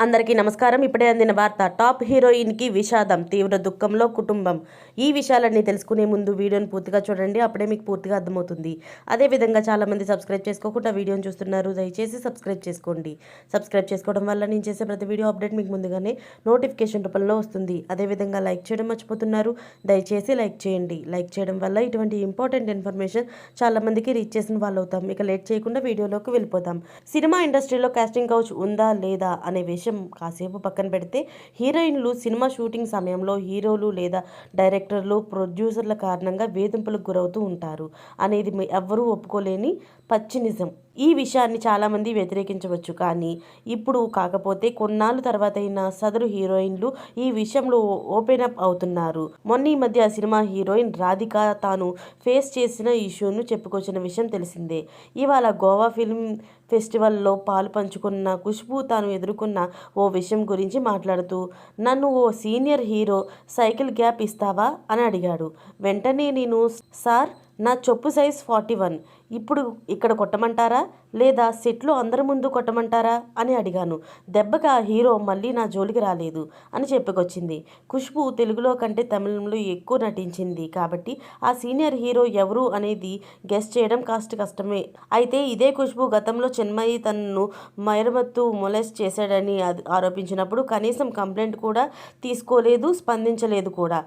అందరికీ నమస్కారం. ఇప్పుడే అందిన వార్త. టాప్ హీరోయిన్కి విషాదం, తీవ్ర దుఃఖంలో కుటుంబం. ఈ విషయాలన్నీ తెలుసుకునే ముందు వీడియోని పూర్తిగా చూడండి, అప్పుడే మీకు పూర్తిగా అర్థమవుతుంది. అదేవిధంగా చాలామంది సబ్స్క్రైబ్ చేసుకోకుండా వీడియోని చూస్తున్నారు, దయచేసి సబ్స్క్రైబ్ చేసుకోండి. సబ్స్క్రైబ్ చేసుకోవడం వల్ల నేను చేసే ప్రతి వీడియో అప్డేట్ మీకు ముందుగానే నోటిఫికేషన్ రూపంలో వస్తుంది. అదేవిధంగా లైక్ చేయడం మర్చిపోతున్నారు, దయచేసి లైక్ చేయండి. లైక్ చేయడం వల్ల ఇటువంటి ఇంపార్టెంట్ ఇన్ఫర్మేషన్ చాలామందికి రీచ్ చేసిన వాళ్ళు అవుతాం. ఇక లేట్ చేయకుండా వీడియోలోకి వెళ్ళిపోతాం. సినిమా ఇండస్ట్రీలో కాస్టింగ్ కౌచ్ ఉందా లేదా అనే విషయం కాసేపు పక్కన పెడితే, హీరోయిన్లు సినిమా షూటింగ్ సమయంలో హీరోలు లేదా డైరెక్టర్లు, ప్రొడ్యూసర్ల కారణంగా వేధింపులకు గురవుతూ ఉంటారు అనేది ఎవ్వరూ ఒప్పుకోలేని పచ్చి నిజం. ఈ విషయాన్ని చాలామంది వ్యతిరేకించవచ్చు, కానీ ఇప్పుడు కాకపోతే కొన్నాళ్ళు తర్వాత అయినా సదరు హీరోయిన్లు ఈ విషయంలో ఓపెన్ అప్ అవుతున్నారు. మొన్న ఈ మధ్య సినిమా హీరోయిన్ రాధిక తాను ఫేస్ చేసిన ఇష్యూను చెప్పుకొచ్చిన విషయం తెలిసిందే. ఇవాళ గోవా ఫిల్మ్ ఫెస్టివల్లో పాలు పంచుకున్న ఖుష్బూ తాను ఎదుర్కొన్న ఓ విషయం గురించి మాట్లాడుతూ, నన్ను ఓ సీనియర్ హీరో సైకిల్ గ్యాప్ ఇస్తావా అని అడిగాడు. వెంటనే నేను, సార్ నా చెప్పు సైజ్ 41, ఇప్పుడు ఇక్కడ కొట్టమంటారా లేదా సెట్లో అందరి ముందు కొట్టమంటారా అని అడిగాను. దెబ్బకి ఆ హీరో మళ్ళీ నా జోలికి రాలేదు అని చెప్పుకొచ్చింది. ఖుష్బూ తెలుగులో కంటే తమిళంలో ఎక్కువ నటించింది కాబట్టి ఆ సీనియర్ హీరో ఎవరు అనేది గెస్ చేయడం కష్టమే. అయితే ఇదే ఖుష్బూ గతంలో చిన్మయి తనను మైరమత్తు మొలెస్ట్ చేశాడని ఆరోపించినప్పుడు కనీసం కంప్లైంట్ కూడా తీసుకోలేదు, స్పందించలేదు కూడా.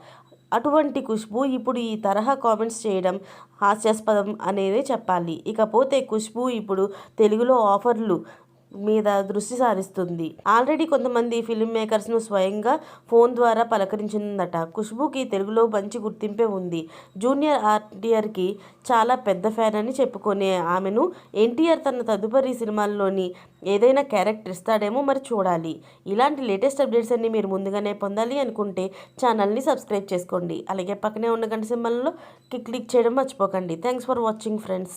అటువంటి ఖుష్బూ ఇప్పుడు ఈ తరహా కామెంట్స్ చేయడం హాస్యాస్పదం అనేదే చెప్పాలి. ఇకపోతే ఖుష్బూ ఇప్పుడు తెలుగులో ఆఫర్లు మీద దృష్టి సారిస్తుంది. ఆల్రెడీ కొంతమంది ఫిల్మ్ మేకర్స్ను స్వయంగా ఫోన్ ద్వారా పలకరించిందట. ఖుష్బూకి తెలుగులో మంచి గుర్తింపే ఉంది. జూనియర్ ఎన్టీఆర్కి చాలా పెద్ద ఫ్యాన్ అని చెప్పుకునే ఆమెను ఎన్టీఆర్ తన తదుపరి సినిమాల్లోని ఏదైనా క్యారెక్టర్ ఇస్తాడేమో మరి చూడాలి. ఇలాంటి లేటెస్ట్ అప్డేట్స్ అన్ని మీరు ముందుగానే పొందాలి అనుకుంటే ఛానల్ని సబ్స్క్రైబ్ చేసుకోండి. అలాగే పక్కనే ఉన్న గంట సింబల్లో క్లిక్ చేయడం మర్చిపోకండి. Thanks for watching friends.